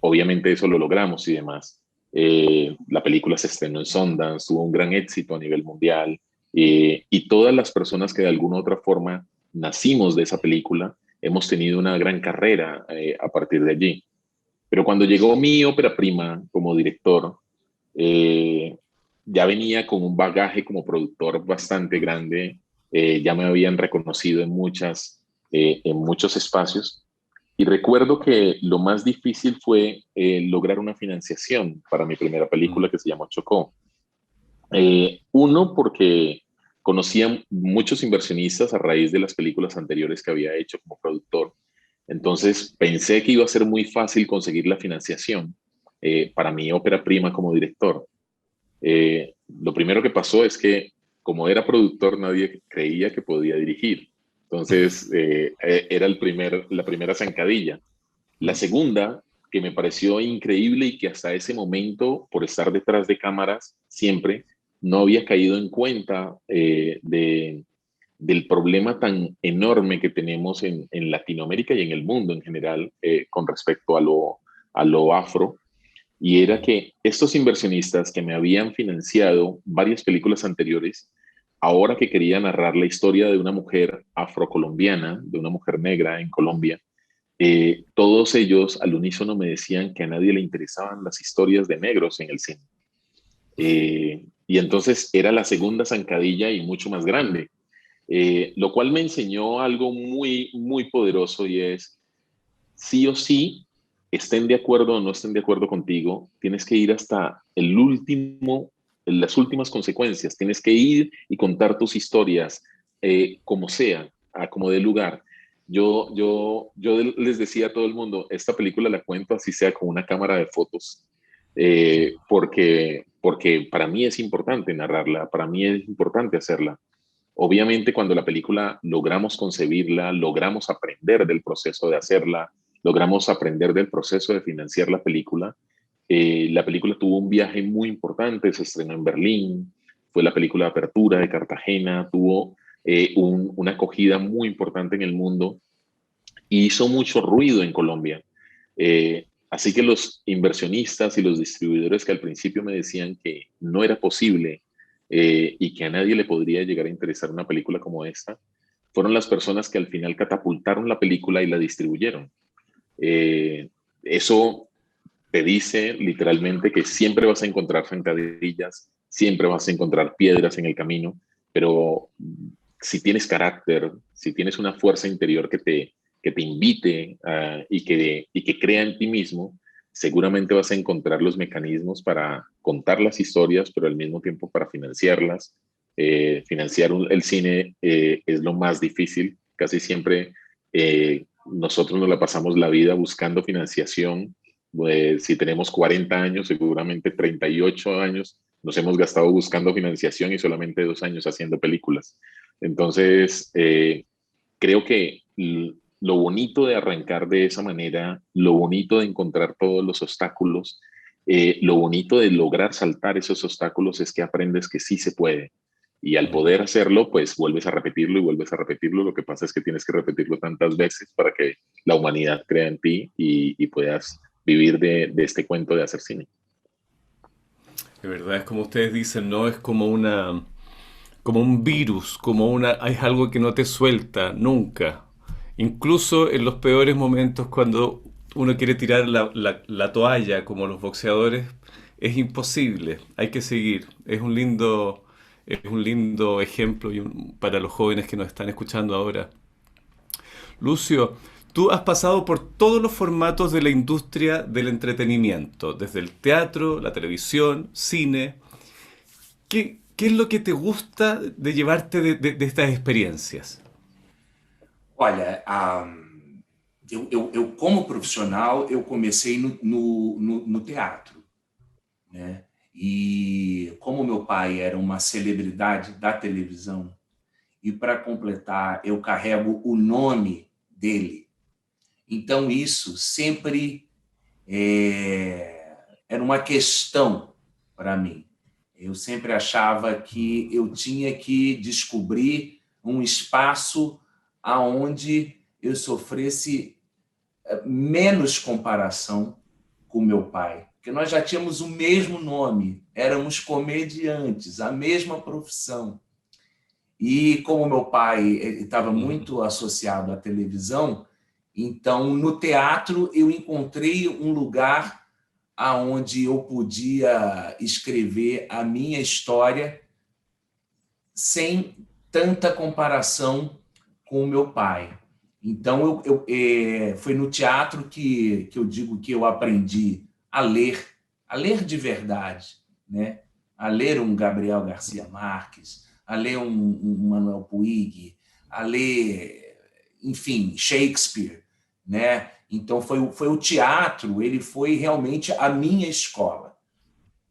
Obviamente eso lo logramos y demás. La película se estrenó en Sundance, tuvo un gran éxito a nivel mundial, y todas las personas que de alguna u otra forma nacimos de esa película hemos tenido una gran carrera a partir de allí. Pero cuando llegó mi ópera prima como director, ya venía con un bagaje como productor bastante grande, ya me habían reconocido en muchos espacios, y recuerdo que lo más difícil fue lograr una financiación para mi primera película, que se llamó Chocó. Uno, porque conocía muchos inversionistas a raíz de las películas anteriores que había hecho como productor. Entonces pensé que iba a ser muy fácil conseguir la financiación para mi ópera prima como director. Lo primero que pasó es que, como era productor, nadie creía que podía dirigir. Entonces era la primera zancadilla. La segunda, que me pareció increíble y que hasta ese momento, por estar detrás de cámaras siempre, no había caído en cuenta del problema tan enorme que tenemos en Latinoamérica y en el mundo en general con respecto a lo afro, y era que estos inversionistas que me habían financiado varias películas anteriores, ahora que quería narrar la historia de una mujer afrocolombiana, de una mujer negra en Colombia, todos ellos al unísono me decían que a nadie le interesaban las historias de negros en el cine. Y entonces era la segunda zancadilla y mucho más grande. Lo cual me enseñó algo muy, muy poderoso, y es, sí o sí, estén de acuerdo o no estén de acuerdo contigo, tienes que ir hasta el último, las últimas consecuencias, tienes que ir y contar tus historias, como sea, a como dé lugar. Yo les decía a todo el mundo, esta película la cuento así sea con una cámara de fotos, porque para mí es importante narrarla, para mí es importante hacerla. Obviamente, cuando la película logramos concebirla, logramos aprender del proceso de hacerla, logramos aprender del proceso de financiar la película tuvo un viaje muy importante, se estrenó en Berlín, fue la película de apertura de Cartagena, tuvo una acogida muy importante en el mundo y hizo mucho ruido en Colombia. Así que los inversionistas y los distribuidores que al principio me decían que no era posible y que a nadie le podría llegar a interesar una película como esta, fueron las personas que al final catapultaron la película y la distribuyeron. Eso te dice literalmente que siempre vas a encontrar zancadillas, siempre vas a encontrar piedras en el camino, pero si tienes carácter, si tienes una fuerza interior que te invite y que crea en ti mismo, seguramente vas a encontrar los mecanismos para contar las historias, pero al mismo tiempo para financiarlas. Financiar el cine es lo más difícil. Casi siempre nosotros nos la pasamos la vida buscando financiación. Si tenemos 40 años, seguramente 38 años nos hemos gastado buscando financiación y solamente 2 años haciendo películas. Entonces, creo que lo bonito de arrancar de esa manera, lo bonito de encontrar todos los obstáculos, lo bonito de lograr saltar esos obstáculos es que aprendes que sí se puede. Y al poder hacerlo, pues vuelves a repetirlo y vuelves a repetirlo. Lo que pasa es que tienes que repetirlo tantas veces para que la humanidad crea en ti y puedas vivir de este cuento de hacer cine. De verdad, es como ustedes dicen, ¿no? Es como un virus, es algo que no te suelta nunca. Incluso en los peores momentos, cuando uno quiere tirar la toalla, como los boxeadores, es imposible, hay que seguir. Es un lindo ejemplo para los jóvenes que nos están escuchando ahora. Lucio, tú has pasado por todos los formatos de la industria del entretenimiento, desde el teatro, la televisión, cine. ¿Qué es lo que te gusta de llevarte de estas experiencias? Olha, eu como profissional, eu comecei no teatro, né? E como meu pai era uma celebridade da televisão, e para completar, eu carrego o nome dele. Então, isso sempre era uma questão para mim. Eu sempre achava que eu tinha que descobrir um espaço aonde eu sofresse menos comparação com meu pai. Porque nós já tínhamos o mesmo nome, éramos comediantes, a mesma profissão. E como meu pai estava muito associado à televisão, então no teatro eu encontrei um lugar aonde eu podia escrever a minha história sem tanta comparação com o meu pai. Então foi no teatro que eu digo que eu aprendi a ler de verdade, né? A ler um Gabriel Garcia Marques, a ler um Manuel Puig, a ler, enfim, Shakespeare, né? Então foi o teatro, ele foi realmente a minha escola.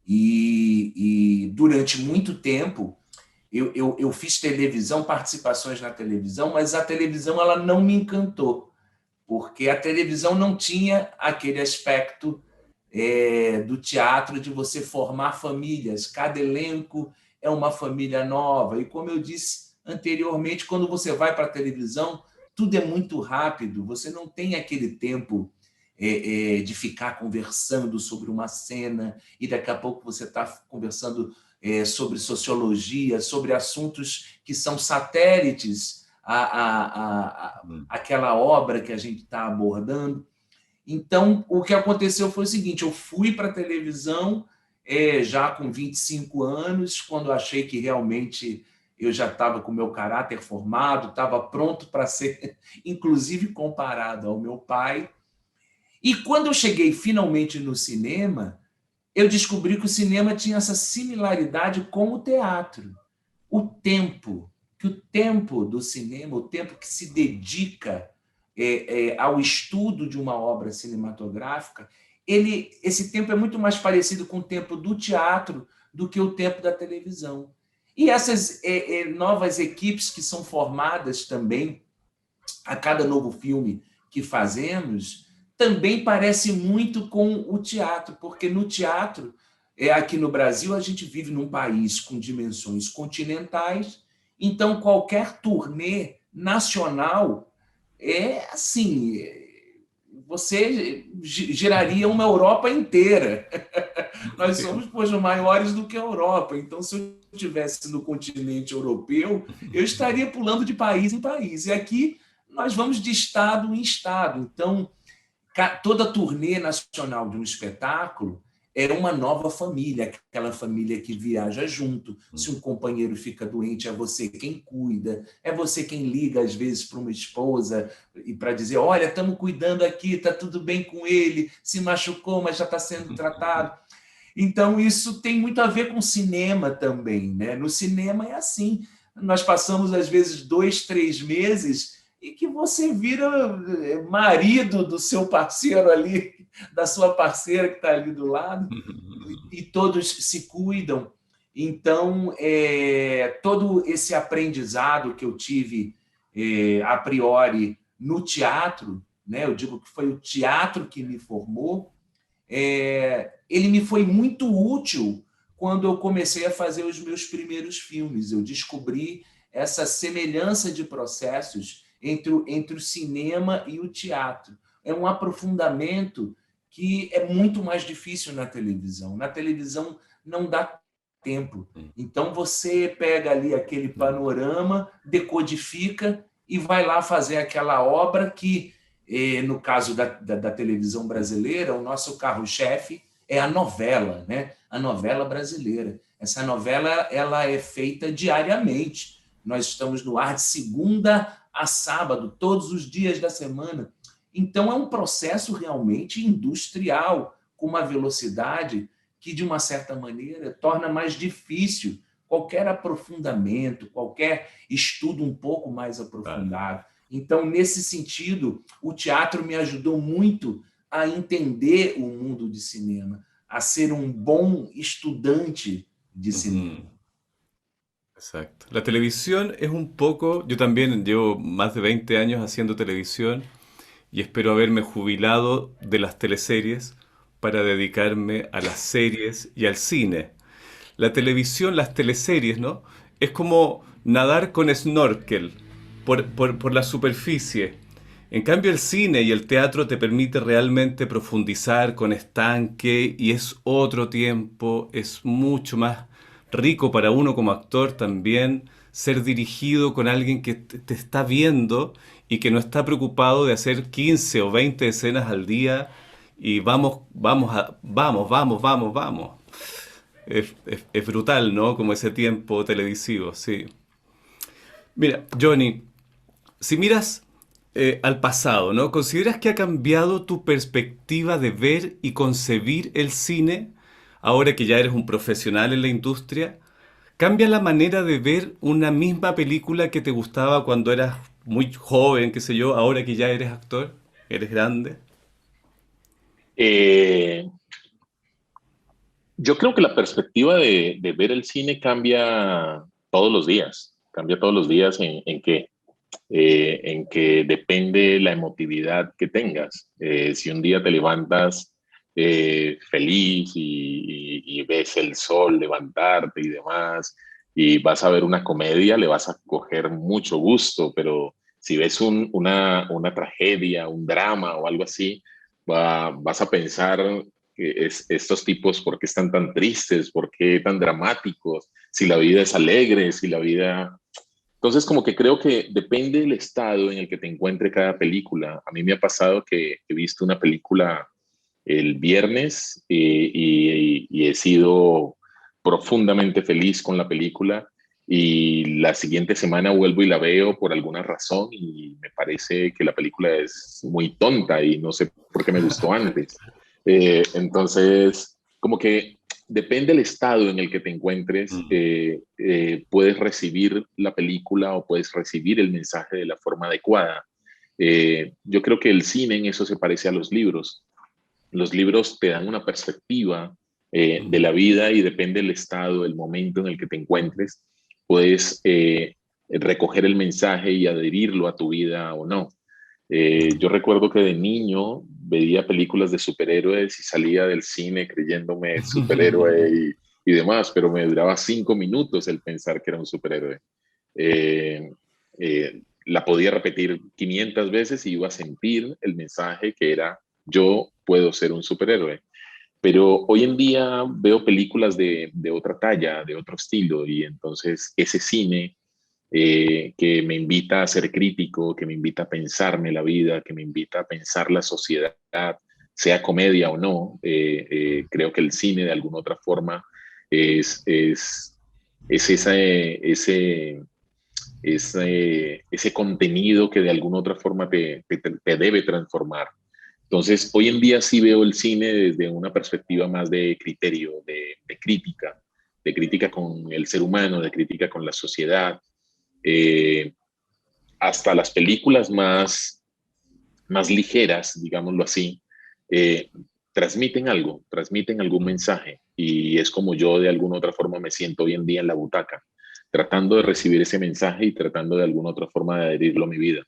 E durante muito tempo eu fiz televisão, participações na televisão, mas a televisão ela não me encantou, porque a televisão não tinha aquele aspecto do teatro de você formar famílias. Cada elenco é uma família nova. E como eu disse anteriormente, quando você vai para a televisão, tudo é muito rápido. Você não tem aquele tempo de ficar conversando sobre uma cena e daqui a pouco você está conversando sobre sociologia, sobre assuntos que são satélites àquela obra que a gente está abordando. Então, o que aconteceu foi o seguinte, eu fui para a televisão já com 25 anos, quando achei que realmente eu já estava com o meu caráter formado, estava pronto para ser, inclusive, comparado ao meu pai. E quando eu cheguei finalmente no cinema, eu descobri que o cinema tinha essa similaridade com o teatro. O tempo do cinema, o tempo que se dedica ao estudo de uma obra cinematográfica, esse tempo é muito mais parecido com o tempo do teatro do que o tempo da televisão. E essas novas equipes que são formadas também a cada novo filme que fazemos, também parece muito com o teatro, porque no teatro, aqui no Brasil, a gente vive num país com dimensões continentais, então qualquer turnê nacional assim, você giraria uma Europa inteira. Nós somos, poxa, maiores do que a Europa. Então, se eu estivesse no continente europeu, eu estaria pulando de país em país. E aqui nós vamos de estado em estado. Então, toda turnê nacional de um espetáculo é uma nova família, aquela família que viaja junto. Se um companheiro fica doente, é você quem cuida, é você quem liga, às vezes, para uma esposa e para dizer, olha, estamos cuidando aqui, está tudo bem com ele, se machucou, mas já está sendo tratado. Então, isso tem muito a ver com cinema também, né? No cinema é assim. Nós passamos, às vezes, 2, 3 meses e que você vira marido do seu parceiro ali, da sua parceira que está ali do lado, e todos se cuidam. Então, todo esse aprendizado que eu tive a priori no teatro, né? Eu digo que foi o teatro que me formou, ele me foi muito útil quando eu comecei a fazer os meus primeiros filmes. Eu descobri essa semelhança de processos entre o cinema e o teatro. É um aprofundamento que é muito mais difícil na televisão. Na televisão não dá tempo. Então você pega ali aquele panorama, decodifica e vai lá fazer aquela obra que, no caso da televisão brasileira, o nosso carro-chefe é a novela, né? A novela brasileira. Essa novela ela é feita diariamente. Nós estamos no ar de segunda a sábado, todos os dias da semana. Então é um processo realmente industrial, com uma velocidade que, de uma certa maneira, torna mais difícil qualquer aprofundamento, qualquer estudo um pouco mais aprofundado. Então, nesse sentido, o teatro me ajudou muito a entender o mundo de cinema, a ser un buen estudante de cinema. Exacto. La televisión es un poco, yo también llevo más de 20 años haciendo televisión y espero haberme jubilado de las teleseries para dedicarme a las series y al cine. La televisión, las teleseries, ¿no? Es como nadar con snorkel por la superficie. En cambio, el cine y el teatro te permite realmente profundizar con estanque y es otro tiempo, es mucho más rico para uno como actor también ser dirigido con alguien que te está viendo y que no está preocupado de hacer 15 o 20 escenas al día y vamos. Es brutal, ¿no? Como ese tiempo televisivo, sí. Mira, Johnny, si miras al pasado, ¿no? ¿Consideras que ha cambiado tu perspectiva de ver y concebir el cine ahora que ya eres un profesional en la industria? ¿Cambia la manera de ver una misma película que te gustaba cuando eras muy joven, qué sé yo, ahora que ya eres actor, eres grande? Yo creo que la perspectiva de ver el cine cambia todos los días. Cambia todos los días en que depende la emotividad que tengas. Si un día te levantas feliz y ves el sol levantarte y demás, y vas a ver una comedia, le vas a coger mucho gusto, pero si ves una tragedia, un drama o algo así, vas a pensar que estos tipos, ¿por qué están tan tristes? ¿Por qué tan dramáticos? Si la vida es alegre, si la vida... Entonces, como que creo que depende del estado en el que te encuentre cada película. A mí me ha pasado que he visto una película el viernes y he sido profundamente feliz con la película y la siguiente semana vuelvo y la veo por alguna razón y me parece que la película es muy tonta y no sé por qué me gustó antes. Entonces, como que depende del estado en el que te encuentres, puedes recibir la película o puedes recibir el mensaje de la forma adecuada. Yo creo que el cine en eso se parece a los libros. Los libros te dan una perspectiva de la vida y depende del estado, el momento en el que te encuentres, puedes recoger el mensaje y adherirlo a tu vida o no. Yo recuerdo que de niño veía películas de superhéroes y salía del cine creyéndome superhéroe y demás, pero me duraba 5 minutos el pensar que era un superhéroe. La podía repetir 500 veces y iba a sentir el mensaje que era yo puedo ser un superhéroe. Pero hoy en día veo películas de otra talla, de otro estilo, y entonces ese cine que me invita a ser crítico, que me invita a pensarme la vida, que me invita a pensar la sociedad, sea comedia o no, creo que el cine de alguna otra forma es ese contenido que de alguna otra forma te debe transformar. Entonces, hoy en día sí veo el cine desde una perspectiva más de criterio, de crítica con el ser humano, de crítica con la sociedad. Hasta las películas más ligeras, digámoslo así, transmiten algún mensaje, y es como yo de alguna otra forma me siento hoy en día en la butaca, tratando de recibir ese mensaje y tratando de alguna otra forma de adherirlo a mi vida.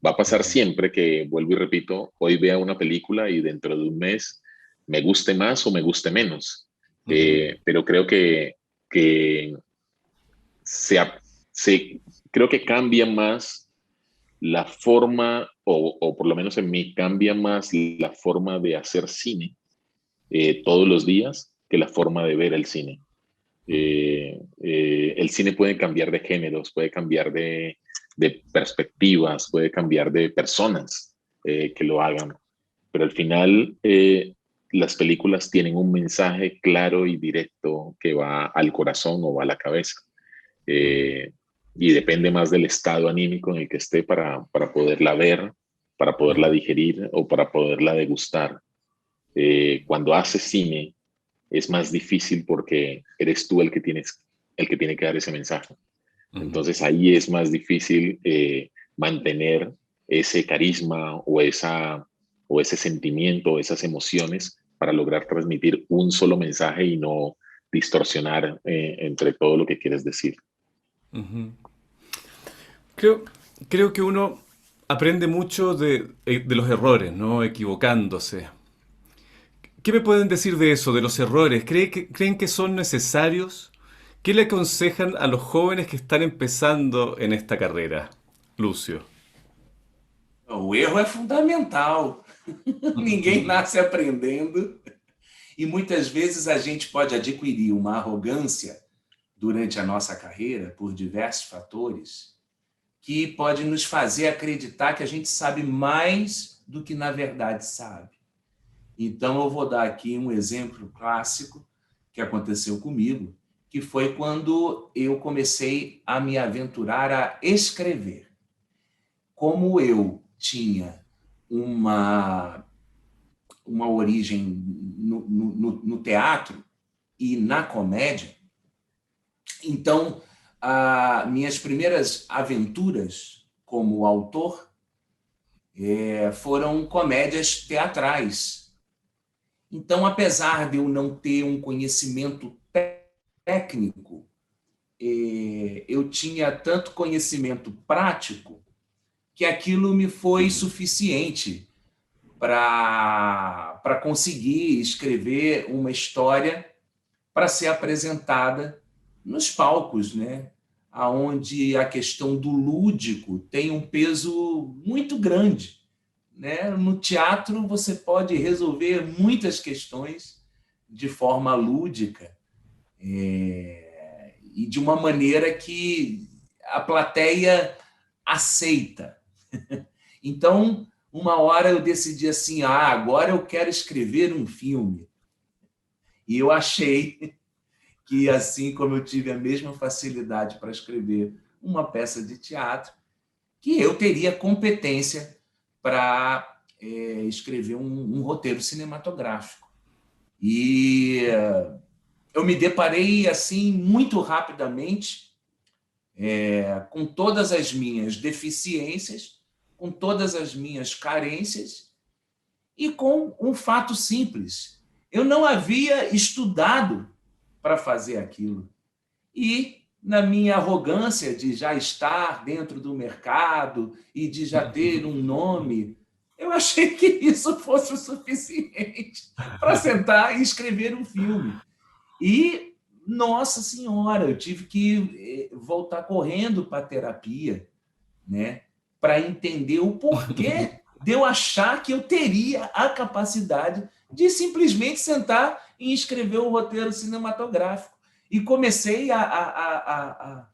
Va a pasar siempre que, vuelvo y repito, hoy vea una película y dentro de un mes me guste más o me guste menos. Pero creo que creo que cambia más la forma, o por lo menos en mí, cambia más la forma de hacer cine todos los días que la forma de ver el cine. El cine puede cambiar de géneros, puede cambiar de perspectivas, puede cambiar de personas que lo hagan, pero al final las películas tienen un mensaje claro y directo que va al corazón o va a la cabeza, y depende más del estado anímico en el que esté para poderla ver, para poderla digerir o para poderla degustar. Cuando haces cine es más difícil porque eres tú el que tiene que dar ese mensaje. Entonces ahí es más difícil mantener ese carisma o ese sentimiento, o esas emociones para lograr transmitir un solo mensaje y no distorsionar entre todo lo que quieres decir. Creo que uno aprende mucho de los errores, ¿no? Equivocándose. ¿Qué me pueden decir de eso, de los errores? ¿Creen que son necesarios? ¿Qué le aconsejan a los jóvenes que están empezando en esta carrera, Lúcio? O erro é fundamental. Ninguém nasce aprendendo. E muitas vezes a gente pode adquirir uma arrogância durante a nossa carreira por diversos fatores que pode nos fazer acreditar que a gente sabe mais do que na verdade sabe. Então eu vou dar aqui um exemplo clássico que aconteceu comigo, que foi quando eu comecei a me aventurar a escrever. Como eu tinha uma origem no teatro e na comédia, então, minhas primeiras aventuras como autor foram comédias teatrais. Então, apesar de eu não ter um conhecimento técnico, eu tinha tanto conhecimento prático que aquilo me foi suficiente para conseguir escrever uma história para ser apresentada nos palcos, né? Onde a questão do lúdico tem um peso muito grande, né? No teatro você pode resolver muitas questões de forma lúdica e de uma maneira que a plateia aceita. Então, uma hora eu decidi assim, agora eu quero escrever um filme. E eu achei que, assim como eu tive a mesma facilidade para escrever uma peça de teatro, que eu teria competência para escrever um roteiro cinematográfico. E eu me deparei assim muito rapidamente com todas as minhas deficiências, com todas as minhas carências e com um fato simples. Eu não havia estudado para fazer aquilo. E, na minha arrogância de já estar dentro do mercado e de já ter um nome, eu achei que isso fosse o suficiente para sentar e escrever um filme. E, nossa senhora, eu tive que voltar correndo para a terapia, né, para entender o porquê de eu achar que eu teria a capacidade de simplesmente sentar e escrever um roteiro cinematográfico. E comecei a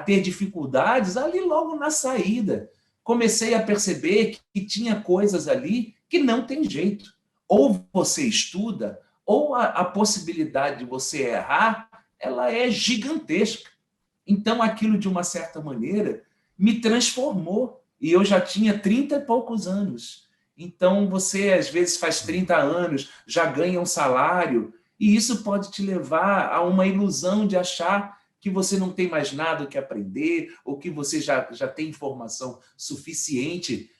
ter dificuldades ali logo na saída. Comecei a perceber que tinha coisas ali que não tem jeito. Ou você estuda, ou a possibilidade de você errar, ela é gigantesca. Então, aquilo, de uma certa maneira, me transformou. E eu já tinha 30 e poucos anos. Então, você, às vezes, faz 30 anos, já ganha um salário, e isso pode te levar a uma ilusão de achar que você não tem mais nada que aprender, ou que você já tem informação suficiente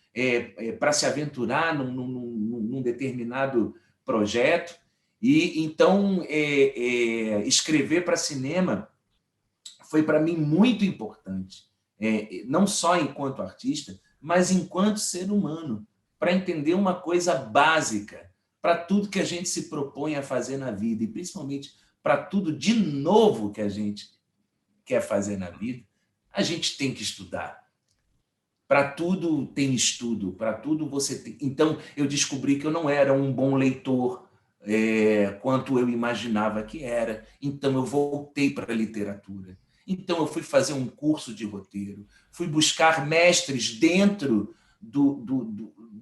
para se aventurar num determinado projeto. E então, escrever para cinema foi, para mim, muito importante. Não só enquanto artista, mas enquanto ser humano, para entender uma coisa básica para tudo que a gente se propõe a fazer na vida, e principalmente para tudo de novo que a gente quer fazer na vida, a gente tem que estudar. Para tudo tem estudo, para tudo você tem... Então, eu descobri que eu não era um bom leitor quanto eu imaginava que era. Então, eu voltei para a literatura. Então, eu fui fazer um curso de roteiro, fui buscar mestres dentro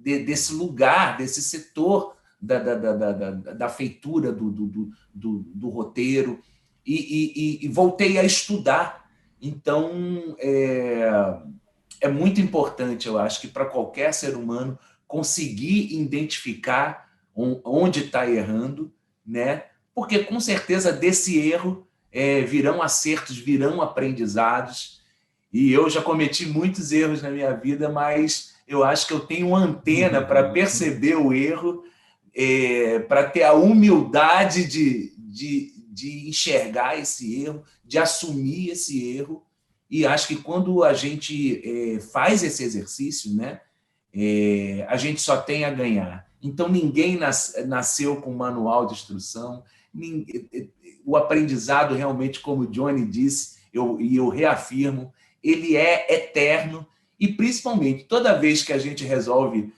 desse lugar, desse setor da feitura do roteiro, e voltei a estudar. Então, é muito importante, eu acho, que para qualquer ser humano conseguir identificar onde está errando, né? Porque, com certeza, desse erro virão acertos, virão aprendizados. E eu já cometi muitos erros na minha vida, mas eu acho que eu tenho uma antena para perceber o erro, para ter a humildade de enxergar esse erro, de assumir esse erro. E acho que quando a gente faz esse exercício, né, a gente só tem a ganhar. Então, ninguém nasceu com manual de instrução. O aprendizado, realmente, como o Johnny disse, eu reafirmo, ele é eterno. E, principalmente, toda vez que a gente resolve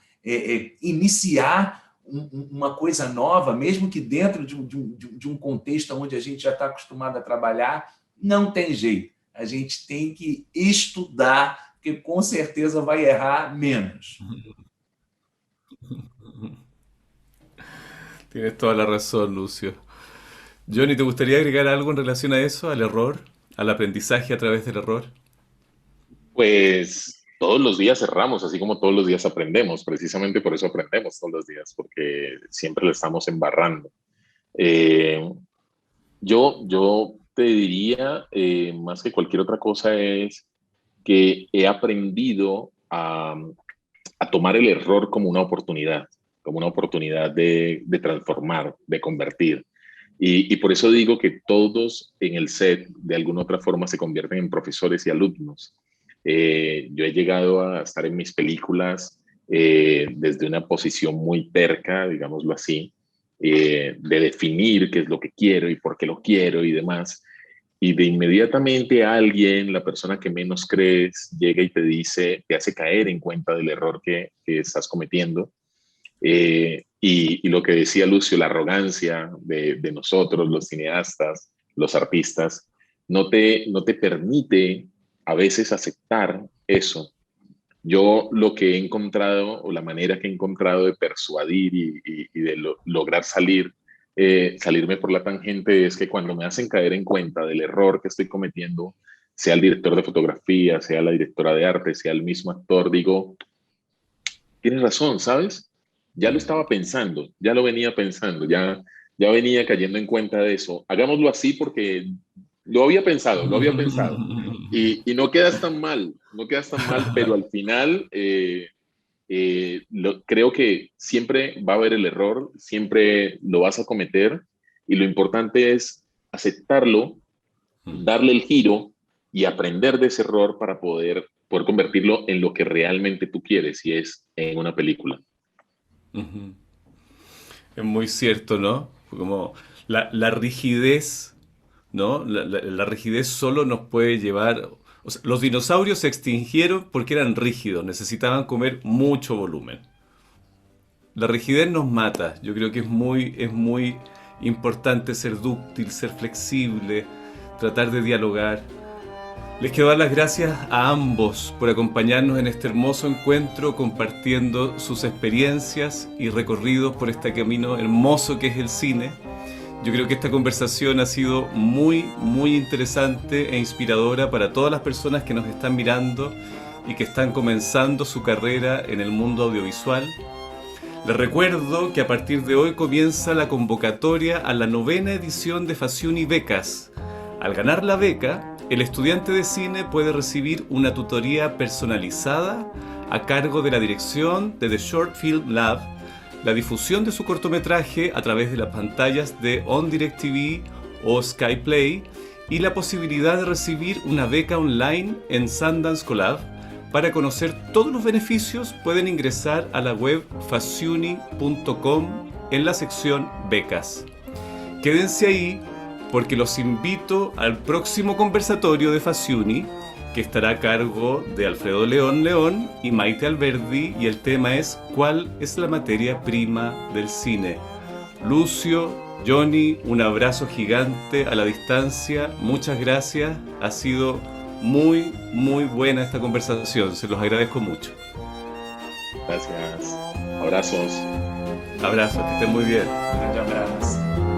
iniciar uma coisa nova, mesmo que dentro de um contexto onde a gente já está acostumado a trabalhar, não tem jeito. A gente tem que estudar, porque com certeza vai errar menos. Tienes toda la razón, Lucio. Johnny, ¿te gustaría agregar algo en relación a eso, al error, al aprendizaje a través del error? Pues todos los días erramos, así como todos los días aprendemos. Precisamente por eso aprendemos todos los días, porque siempre lo estamos embarrando. Yo te diría, más que cualquier otra cosa, es que he aprendido a tomar el error como una oportunidad de transformar, de convertir. Y por eso digo que todos en el set, de alguna otra forma, se convierten en profesores y alumnos. Yo he llegado a estar en mis películas desde una posición muy terca, digámoslo así, de definir qué es lo que quiero y por qué lo quiero y demás. Y de inmediatamente alguien, la persona que menos crees, llega y te dice, te hace caer en cuenta del error que estás cometiendo. Y lo que decía Lucio, la arrogancia de nosotros, los cineastas, los artistas, no te permite a veces aceptar eso. Yo lo que he encontrado, o la manera que he encontrado de persuadir y de lograr salirme por la tangente, es que cuando me hacen caer en cuenta del error que estoy cometiendo, sea el director de fotografía, sea la directora de arte, sea el mismo actor, digo, tienes razón, ¿sabes? Ya lo estaba pensando, ya lo venía pensando, ya venía cayendo en cuenta de eso. Hagámoslo así porque lo había pensado. Y no quedas tan mal, pero al final creo que siempre va a haber el error, siempre lo vas a cometer, y lo importante es aceptarlo, darle el giro y aprender de ese error para poder convertirlo en lo que realmente tú quieres, y es en una película. Es muy cierto, ¿no? Como la rigidez, ¿no? La rigidez solo nos puede llevar... O sea, los dinosaurios se extinguieron porque eran rígidos, necesitaban comer mucho volumen. La rigidez nos mata. Yo creo que es muy importante ser dúctil, ser flexible, tratar de dialogar. Les quiero dar las gracias a ambos por acompañarnos en este hermoso encuentro, compartiendo sus experiencias y recorridos por este camino hermoso que es el cine. Yo creo que esta conversación ha sido muy interesante e inspiradora para todas las personas que nos están mirando y que están comenzando su carrera en el mundo audiovisual. Les recuerdo que a partir de hoy comienza la convocatoria a la 9ª edición de Fasciuni Becas. Al ganar la beca, el estudiante de cine puede recibir una tutoría personalizada a cargo de la dirección de The Short Film Lab, la difusión de su cortometraje a través de las pantallas de OnDirect TV o Sky Play y la posibilidad de recibir una beca online en Sundance Collab Para conocer todos los beneficios pueden ingresar a la web fasciuni.com en la sección becas. Quédense ahí porque los invito al próximo conversatorio de Fasciuni, que estará a cargo de Alfredo León y Maite Alberdi, y el tema es ¿cuál es la materia prima del cine? Lucio, Johnny, un abrazo gigante a la distancia, muchas gracias, ha sido muy, muy buena esta conversación, se los agradezco mucho. Gracias, abrazos. Abrazos, que estén muy bien. Grande abraço.